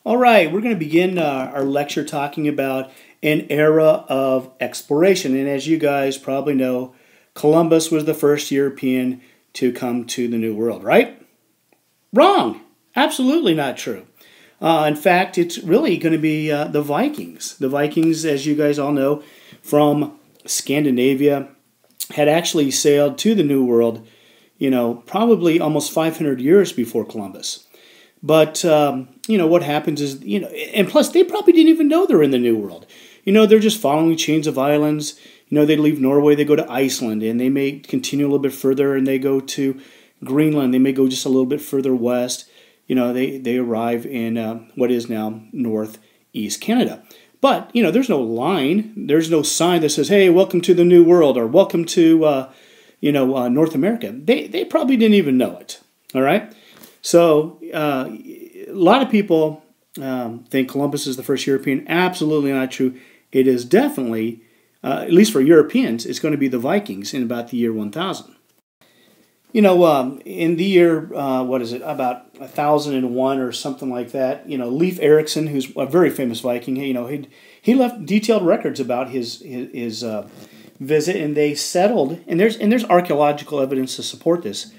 All right, we're going to begin our lecture talking about an era of exploration. And as you guys probably know, Columbus was the first European to come to the New World, right? Wrong. Absolutely not true. In fact, it's really going to be the Vikings. The Vikings, as you guys all know, from Scandinavia, had actually sailed to the New World, probably almost 500 years before Columbus. But, what happens is, and plus they probably didn't even know they're in the New World. They're just following chains of islands. They leave Norway, they go to Iceland, and they may continue a little bit further, and they go to Greenland. They may go just a little bit further west. They arrive in what is now northeast Canada. But, there's no line, there's no sign that says, hey, welcome to the New World, or welcome to, North America. They probably didn't even know it, all right? So, a lot of people think Columbus is the first European. Absolutely not true. It is definitely, at least for Europeans, it's going to be the Vikings in about the year 1000. In the year, about 1001 or something like that, Leif Erikson, who's a very famous Viking, he left detailed records about his visit, and they settled, and there's archaeological evidence to support this,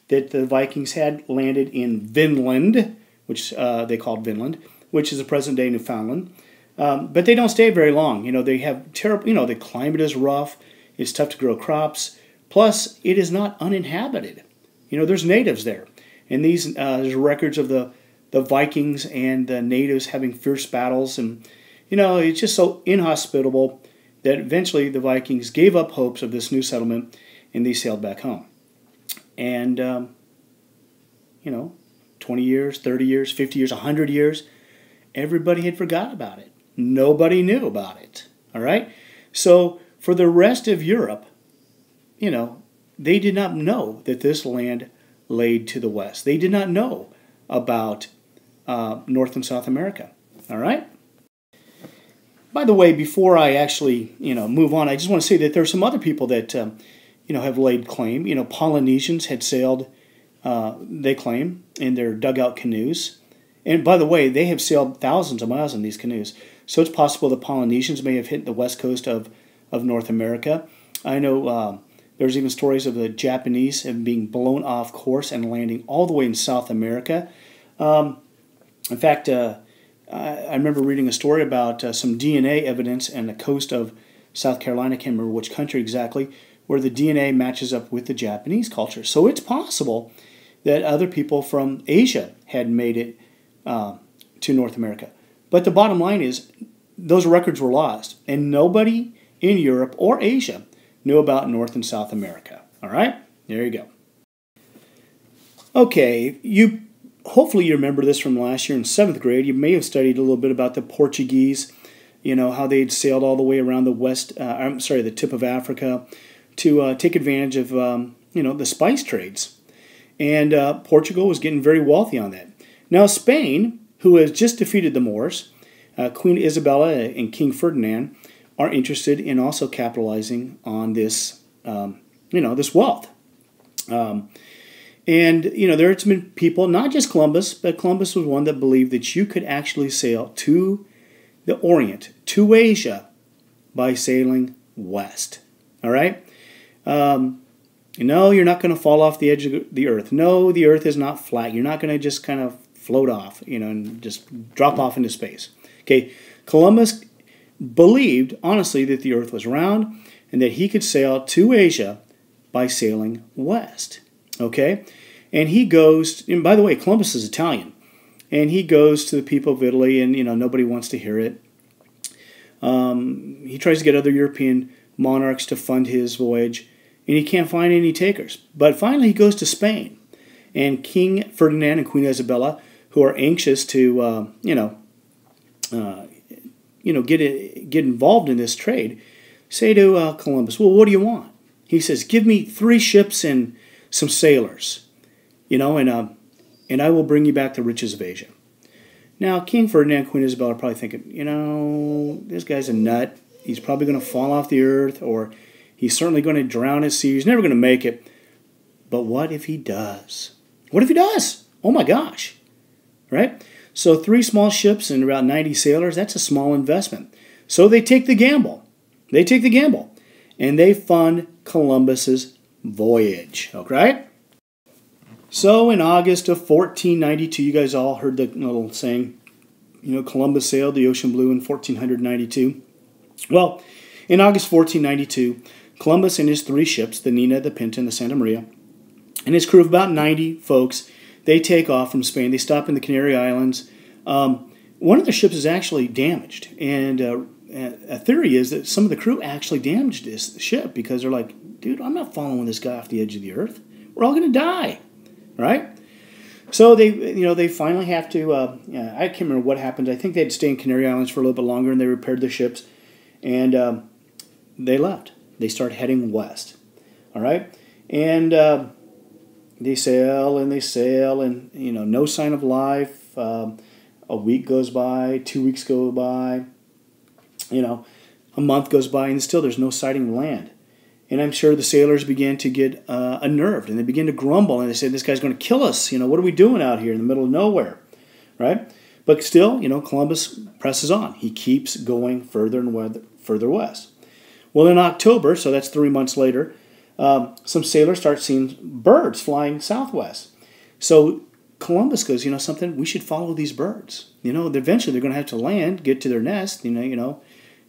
that the Vikings had landed in Vinland, which they called Vinland, which is the present-day Newfoundland. But they don't stay very long. They have terrible, the climate is rough, it's tough to grow crops, plus it is not uninhabited. There's natives there. And there's records of the Vikings and the natives having fierce battles, and, it's just so inhospitable that eventually the Vikings gave up hopes of this new settlement, and they sailed back home. And, 20 years, 30 years, 50 years, 100 years, everybody had forgot about it. Nobody knew about it, all right? So for the rest of Europe, they did not know that this land laid to the west. They did not know about North and South America, all right? By the way, before I actually, move on, I just want to say that there are some other people that, have laid claim. Polynesians had sailed, they claim, in their dugout canoes. And by the way, they have sailed thousands of miles in these canoes. So it's possible the Polynesians may have hit the west coast of North America. I know there's even stories of the Japanese being blown off course and landing all the way in South America. In fact, I remember reading a story about some DNA evidence on the coast of South Carolina, I can't remember which country exactly, where the DNA matches up with the Japanese culture. So it's possible that other people from Asia had made it to North America. But the bottom line is those records were lost, and nobody in Europe or Asia knew about North and South America. All right? There you go. Okay, hopefully you remember this from last year in 7th grade. You may have studied a little bit about the Portuguese, how they'd sailed all the way around the tip of Africa to take advantage of, the spice trades. And Portugal was getting very wealthy on that. Now Spain, who has just defeated the Moors, Queen Isabella and King Ferdinand, are interested in also capitalizing on this, this wealth. And, there's been people, not just Columbus, but Columbus was one that believed that you could actually sail to the Orient, to Asia, by sailing west. All right? No, you're not going to fall off the edge of the earth. No, the earth is not flat. You're not going to just kind of float off, and just drop off into space. Okay, Columbus believed, honestly, that the earth was round and that he could sail to Asia by sailing west. Okay, and he goes, and by the way, Columbus is Italian, and he goes to the people of Italy, and, nobody wants to hear it. He tries to get other European monarchs to fund his voyage, and he can't find any takers. But finally he goes to Spain, and King Ferdinand and Queen Isabella, who are anxious to, get involved in this trade, say to Columbus, well, what do you want? He says, give me 3 ships and some sailors, and I will bring you back the riches of Asia. Now, King Ferdinand and Queen Isabella are probably thinking, this guy's a nut. He's probably going to fall off the earth, or he's certainly going to drown at sea. He's never going to make it. But what if he does? What if he does? Oh my gosh. Right? So 3 small ships and about 90 sailors, that's a small investment. So they take the gamble. They take the gamble. And they fund Columbus's voyage. Okay? So in August of 1492, you guys all heard the little saying, Columbus sailed the ocean blue in 1492. Well, in August 1492, Columbus and his 3 ships, the Nina, the Pinta, and the Santa Maria, and his crew of about 90 folks, they take off from Spain. They stop in the Canary Islands. One of the ships is actually damaged, and a theory is that some of the crew actually damaged this ship because they're like, dude, I'm not following this guy off the edge of the earth. We're all going to die, right? So they finally have to. I can't remember what happened. I think they had to stay in Canary Islands for a little bit longer, and they repaired their ships, and they left. They start heading west. All right, and they sail and they sail, and no sign of life. A week goes by, 2 weeks go by, a month goes by, and still there's no sighting of land. And I'm sure the sailors began to get unnerved, and they begin to grumble, and they say, this guy's going to kill us. What are we doing out here in the middle of nowhere, right? But still, Columbus presses on. He keeps going further and further west. Well, in October, so that's 3 months later, some sailors start seeing birds flying southwest. So Columbus goes, something, we should follow these birds. Eventually they're going to have to land, get to their nest,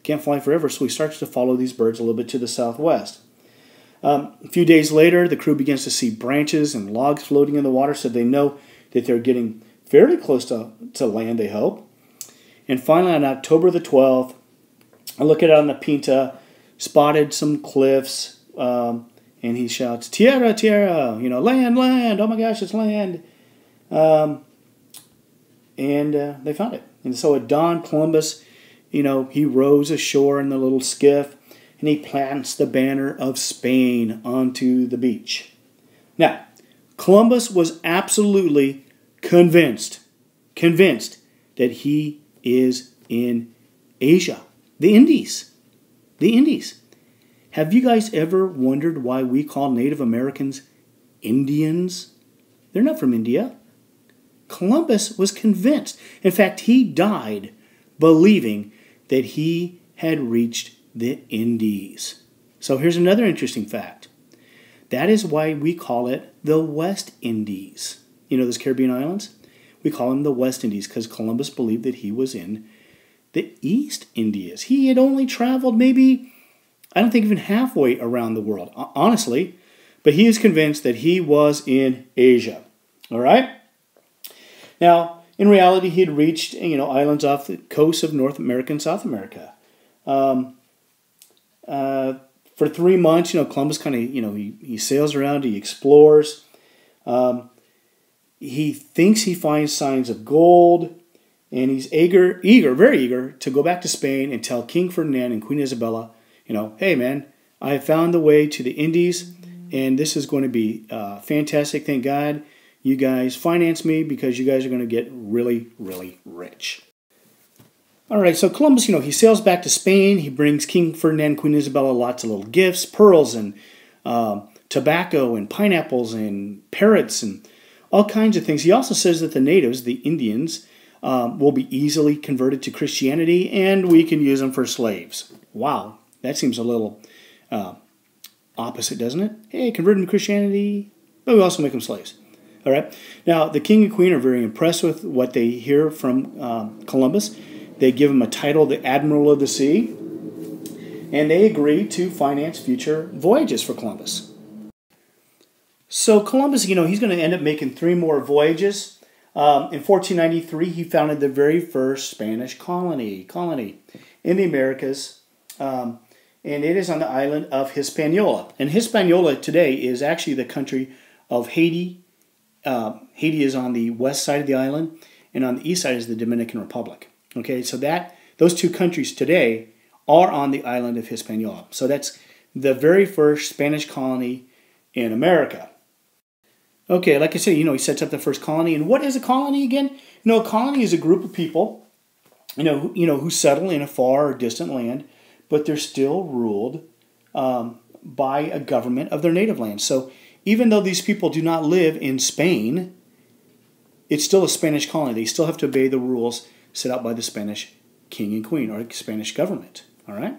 can't fly forever. So he starts to follow these birds a little bit to the southwest. A few days later, the crew begins to see branches and logs floating in the water, so they know that they're getting fairly close to land, they hope. And finally, on October the 12th, I look at it on the Pinta, spotted some cliffs, and he shouts, "Tierra, tierra!" Land, land! Oh my gosh, it's land! And they found it. And so at dawn, Columbus, he rows ashore in the little skiff, and he plants the banner of Spain onto the beach. Now, Columbus was absolutely convinced that he is in Asia, the Indies. The Indies. Have you guys ever wondered why we call Native Americans Indians? They're not from India. Columbus was convinced. In fact, he died believing that he had reached the Indies. So here's another interesting fact. That is why we call it the West Indies. Those Caribbean islands? We call them the West Indies because Columbus believed that he was in the East Indies. He had only traveled maybe, I don't think even halfway around the world, honestly. But he is convinced that he was in Asia. All right? Now, in reality, he had reached, islands off the coast of North America and South America. For 3 months, Columbus kind of, he sails around, he explores. He thinks he finds signs of gold, and he's very eager to go back to Spain and tell King Ferdinand and Queen Isabella, hey man, I have found the way to the Indies, and this is going to be fantastic. Thank God you guys finance me because you guys are going to get really, really rich. All right, so Columbus, he sails back to Spain. He brings King Ferdinand and Queen Isabella lots of little gifts, pearls and tobacco and pineapples and parrots and all kinds of things. He also says that the natives, the Indians, will be easily converted to Christianity and we can use them for slaves. Wow, that seems a little opposite, doesn't it? Hey, convert them to Christianity, but we also make them slaves. All right. Now, the king and queen are very impressed with what they hear from Columbus. They give him a title, the Admiral of the Sea, and they agree to finance future voyages for Columbus. So Columbus, he's going to end up making 3 more voyages. In 1493, he founded the very first Spanish colony in the Americas, and it is on the island of Hispaniola. And Hispaniola today is actually the country of Haiti. Haiti is on the west side of the island, and on the east side is the Dominican Republic. Okay, so those 2 countries today are on the island of Hispaniola. So that's the very first Spanish colony in America. Okay, like I said, he sets up the first colony. And what is a colony again? A colony is a group of people, who settle in a far or distant land, but they're still ruled by a government of their native land. So even though these people do not live in Spain, it's still a Spanish colony. They still have to obey the rules set out by the Spanish king and queen, or Spanish government. All right?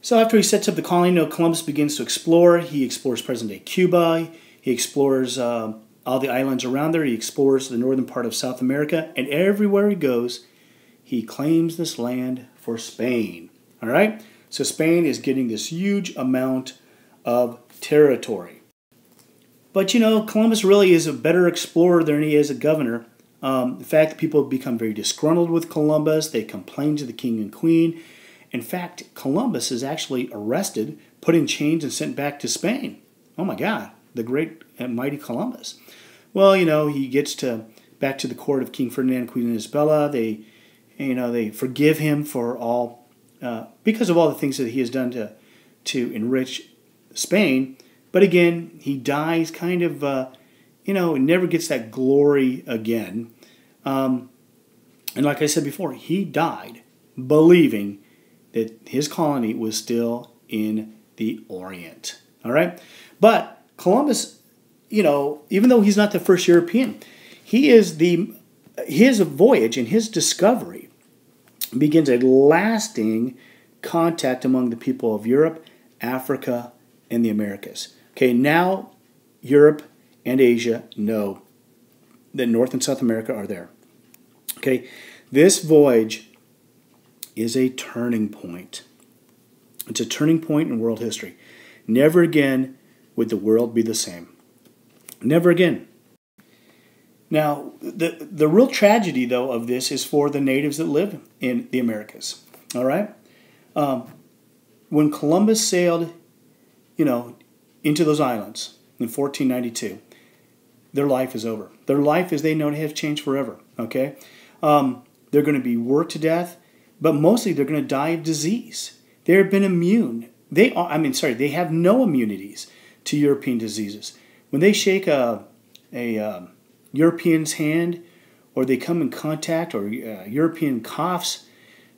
So after he sets up the colony, Columbus begins to explore. He explores present-day Cuba. He explores all the islands around there. He explores the northern part of South America. And everywhere he goes, he claims this land for Spain. All right? So Spain is getting this huge amount of territory. But, Columbus really is a better explorer than he is a governor. In fact, people have become very disgruntled with Columbus. They complain to the king and queen. In fact, Columbus is actually arrested, put in chains, and sent back to Spain. Oh my God, the great and mighty Columbus. Well, he gets back to the court of King Ferdinand and Queen Isabella. They forgive him for all, because of all the things that he has done to enrich Spain. But again, he dies kind of, never gets that glory again. And like I said before, he died believing that his colony was still in the Orient. All right? But Columbus, even though he's not the first European, his voyage and his discovery begins a lasting contact among the people of Europe, Africa, and the Americas. Okay, now Europe and Asia know that North and South America are there. Okay, this voyage is a turning point. It's a turning point in world history. Never again would the world be the same. Never again. Now, the real tragedy, though, of this is for the natives that live in the Americas. All right? When Columbus sailed, into those islands in 1492, their life is over. Their life, as they know, has changed forever. Okay? They're going to be worked to death, but mostly they're going to die of disease. They've been immune. They have no immunities to European diseases. When they shake a European's hand, or they come in contact, or European coughs,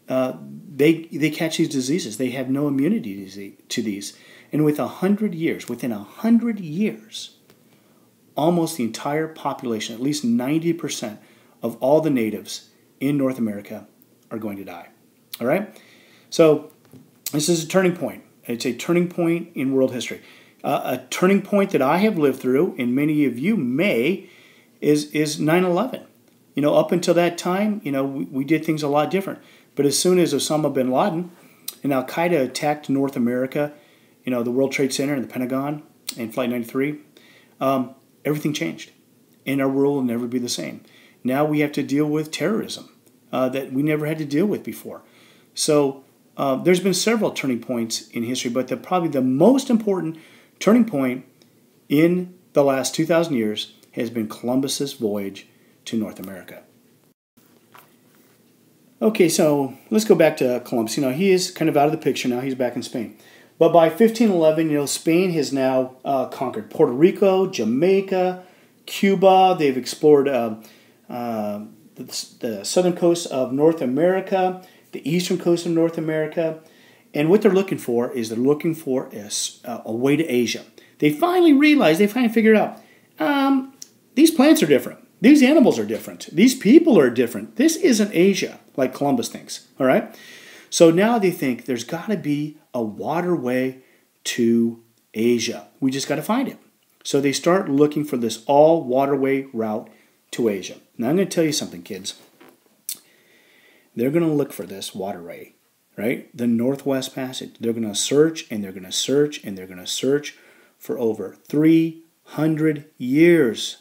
they catch these diseases. They have no immunity to these. And within 100 years, almost the entire population, at least 90% of all the natives in North America, are going to die. All right? So this is a turning point. It's a turning point in world history. A turning point that I have lived through, and many of you may, is 9/11. Up until that time, we did things a lot different. But as soon as Osama bin Laden and Al-Qaeda attacked North America, the World Trade Center and the Pentagon and Flight 93, everything changed. And our world will never be the same. Now we have to deal with terrorism that we never had to deal with before. So there's been several turning points in history, but probably the most important turning point in the last 2,000 years has been Columbus's voyage to North America. Okay, so let's go back to Columbus. He is kind of out of the picture now. He's back in Spain. But by 1511, Spain has now conquered Puerto Rico, Jamaica, Cuba. They've explored the southern coast of North America, the eastern coast of North America. And what they're looking for is a way to Asia. They finally figured out, these plants are different. These animals are different. These people are different. This isn't Asia, like Columbus thinks. All right? So now they think there's got to be a waterway to Asia. We just got to find it. So they start looking for this all-waterway route to Asia. Now I'm going to tell you something, kids. They're going to look for this waterway, right? The Northwest Passage. They're going to search, and they're going to search, and they're going to search for over 300 years.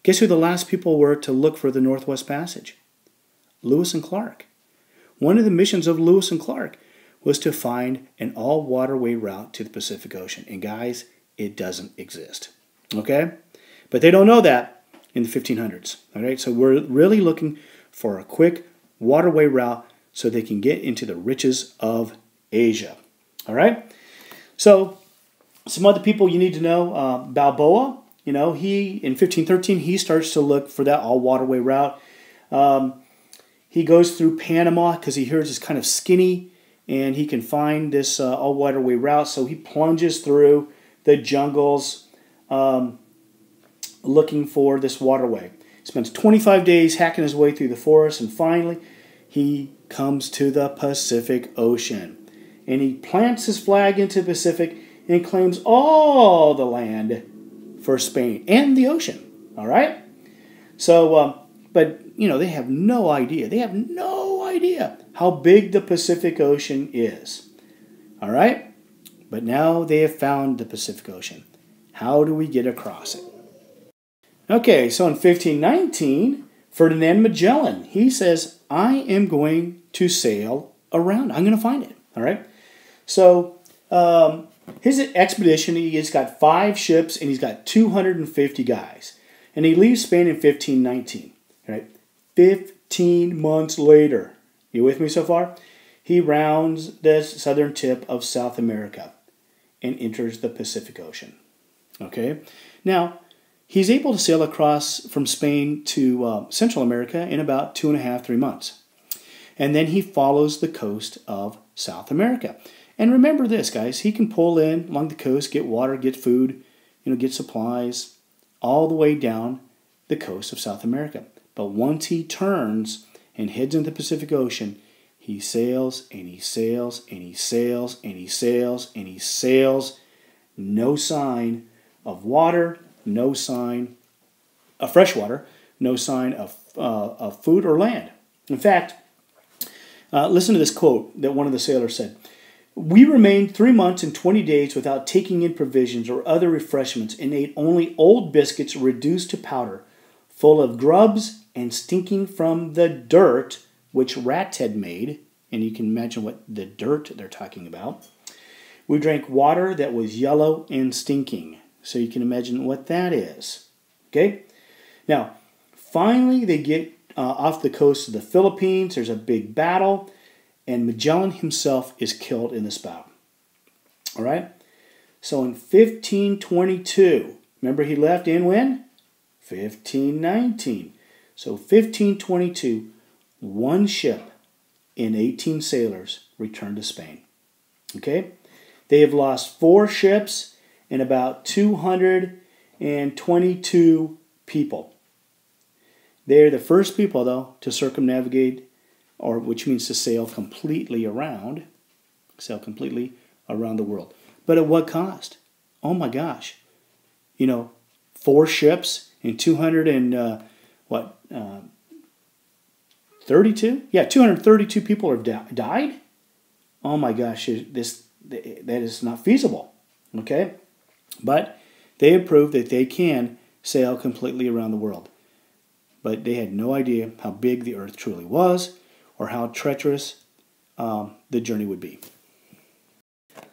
Guess who the last people were to look for the Northwest Passage? Lewis and Clark. One of the missions of Lewis and Clark was to find an all-waterway route to the Pacific Ocean. And guys, it doesn't exist. Okay? But they don't know that in the 1500s. All right? So we're really looking for a quick waterway route so they can get into the riches of Asia. All right? So some other people you need to know, Balboa. In 1513, he starts to look for that all-waterway route. He goes through Panama because he hears it's kind of skinny, and he can find this all-waterway route. So he plunges through the jungles looking for this waterway. spends 25 days hacking his way through the forest, and finally he comes to the Pacific Ocean. And he plants his flag into the Pacific and claims all the land for Spain and the ocean. All right? So, but, you know, they have no idea. They have no idea how big the Pacific Ocean is. All right? But now they have found the Pacific Ocean. How do we get across it? Okay, so in 1519, Ferdinand Magellan, he says, I am going to sail around. I'm going to find it. All right? So, his expedition, he's got 5 ships and he's got 250 guys. And he leaves Spain in 1519. Right? 15 months later, you with me so far? He rounds the southern tip of South America and enters the Pacific Ocean. Okay? Now, he's able to sail across from Spain to Central America in about 2.5, 3 months. And then he follows the coast of South America. And remember this, guys. He can pull in along the coast, get water, get food, get supplies, all the way down the coast of South America. But once he turns and heads into the Pacific Ocean, he sails and he sails and he sails and he sails and he sails. No sign of water, no sign of fresh water, no sign of food or land. In fact, listen to this quote that one of the sailors said. We remained 3 months and 20 days without taking in provisions or other refreshments and ate only old biscuits reduced to powder, full of grubs and stinking from the dirt which rats had made. And you can imagine what the dirt they're talking about. We drank water that was yellow and stinking. So you can imagine what that is. Okay? Now, finally they get off the coast of the Philippines. There's a big battle. And Magellan himself is killed in this battle. All right? So in 1522, remember he left in when? 1519. So 1522, 1 ship and 18 sailors returned to Spain. Okay? They have lost 4 ships and about 222 people. They are the first people, though, to circumnavigate, or which means to sail completely around the world. But at what cost? Oh my gosh. 4 ships and 32? Yeah, 232 people have died? Oh my gosh, that is not feasible. Okay? But they have proved that they can sail completely around the world. But they had no idea how big the earth truly was or how treacherous the journey would be.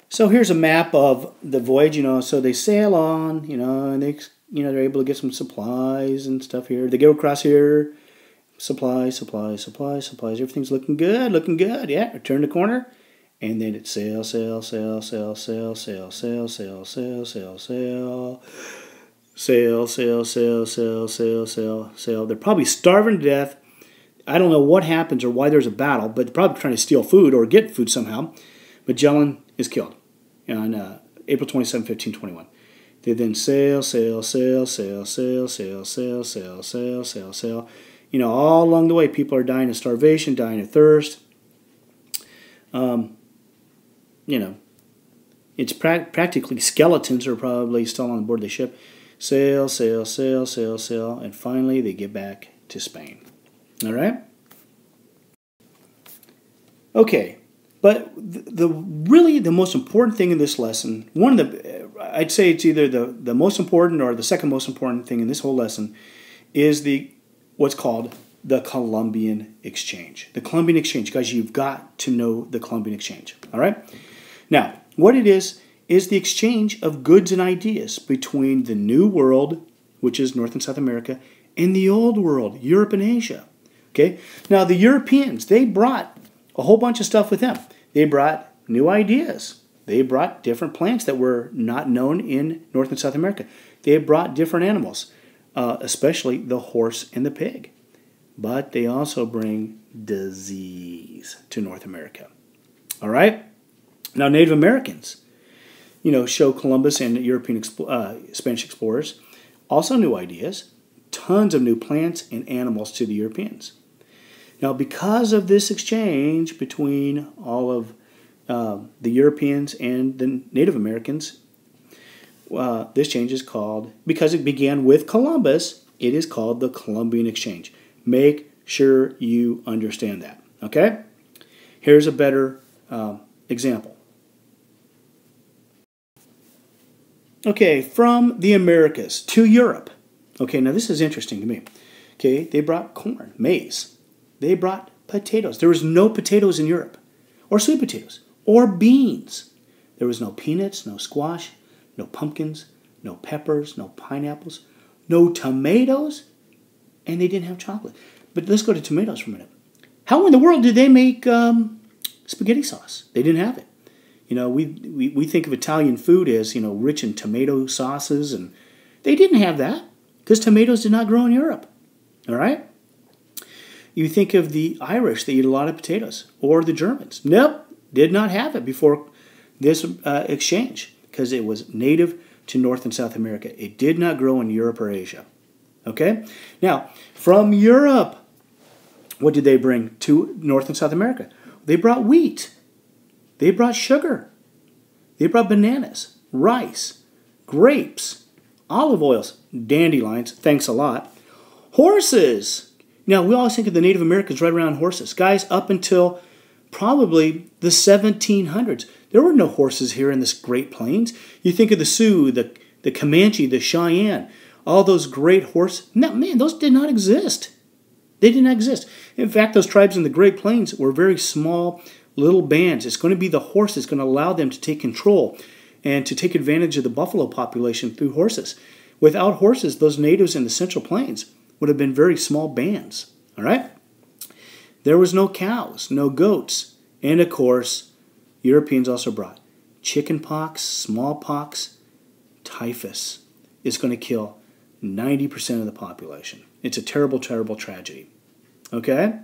So here's a map of the voyage, so they sail on, and they're able to get some supplies and stuff here. They go across here, supplies. Everything's looking good, yeah. Turn the corner, and then it's sail. They're probably starving to death. I don't know what happens or why there's a battle, but they're probably trying to steal food or get food somehow. Magellan is killed on April 27, 1521. They then sail. All along the way, people are dying of starvation, dying of thirst. It's practically skeletons are probably still on board the ship. Sail, and finally they get back to Spain. All right? Okay, but the most important thing in this lesson, I'd say it's either the most important or the second most important thing in this whole lesson, is what's called the Columbian Exchange. The Columbian Exchange, guys, you've got to know the Columbian Exchange. All right? Now, what it is the exchange of goods and ideas between the New World, which is North and South America, and the Old World, Europe and Asia. Okay? Now, the Europeans, they brought a whole bunch of stuff with them. They brought new ideas. They brought different plants that were not known in North and South America. They brought different animals, especially the horse and the pig. But they also bring disease to North America. All right? Now, Native Americans, show Columbus and European Spanish explorers also new ideas, tons of new plants and animals to the Europeans. Now, because of this exchange between all of the Europeans and the Native Americans, this change is called, because it began with Columbus, it is called the Columbian Exchange. Make sure you understand that, okay? Here's a better example. Okay, from the Americas to Europe. Okay, now this is interesting to me. Okay, they brought corn, maize. They brought potatoes. There was no potatoes in Europe, or sweet potatoes, or beans. There was no peanuts, no squash, no pumpkins, no peppers, no pineapples, no tomatoes, and they didn't have chocolate. But let's go to tomatoes for a minute. How in the world did they make spaghetti sauce? They didn't have it. You know, we think of Italian food as, you know, rich in tomato sauces, and they didn't have that because tomatoes did not grow in Europe. All right? You think of the Irish, they eat a lot of potatoes, or the Germans. Nope, did not have it before this exchange because it was native to North and South America. It did not grow in Europe or Asia. Okay? Now, from Europe, what did they bring to North and South America? They brought wheat. They brought sugar. They brought bananas, rice, grapes, olive oils, dandelions, thanks a lot, horses. Now, we always think of the Native Americans right around horses. Guys, up until probably the 1700s, there were no horses here in this Great Plains. You think of the Sioux, the Comanche, the Cheyenne, all those great horses. No, man, those did not exist. They did not exist. In fact, those tribes in the Great Plains were very small, little bands. It's going to be the horse that's going to allow them to take control and to take advantage of the buffalo population through horses. Without horses, those natives in the Central Plains would have been very small bands. All right? There was no cows, no goats, and of course, Europeans also brought chicken pox, smallpox, typhus. It's going to kill 90% of the population. It's a terrible, terrible tragedy. Okay?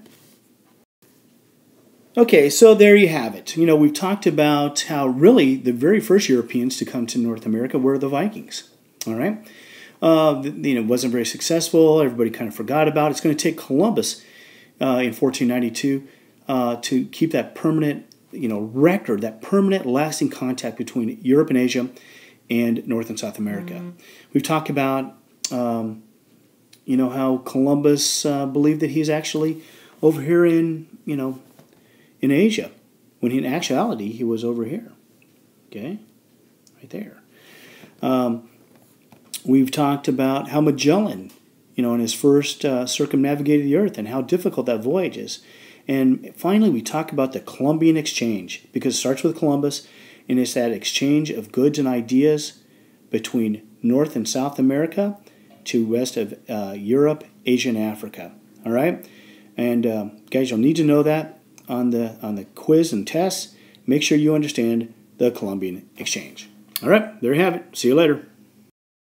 Okay, so there you have it. You know, we've talked about how really the very first Europeans to come to North America were the Vikings. All right? It wasn't very successful. Everybody kind of forgot about it. It's going to take Columbus in 1492 to keep that permanent, record, that permanent, lasting contact between Europe and Asia and North and South America. Mm-hmm. We've talked about, how Columbus believed that he's actually over here in Asia, when in actuality he was over here. Okay, right there. We've talked about how Magellan, in his first circumnavigated the earth and how difficult that voyage is. And finally, we talk about the Columbian Exchange, because it starts with Columbus, and it's that exchange of goods and ideas between North and South America to west of Europe, Asia, and Africa. All right? And guys, you'll need to know that on the quiz and tests. Make sure you understand the Columbian Exchange. All right, there you have it. See you later.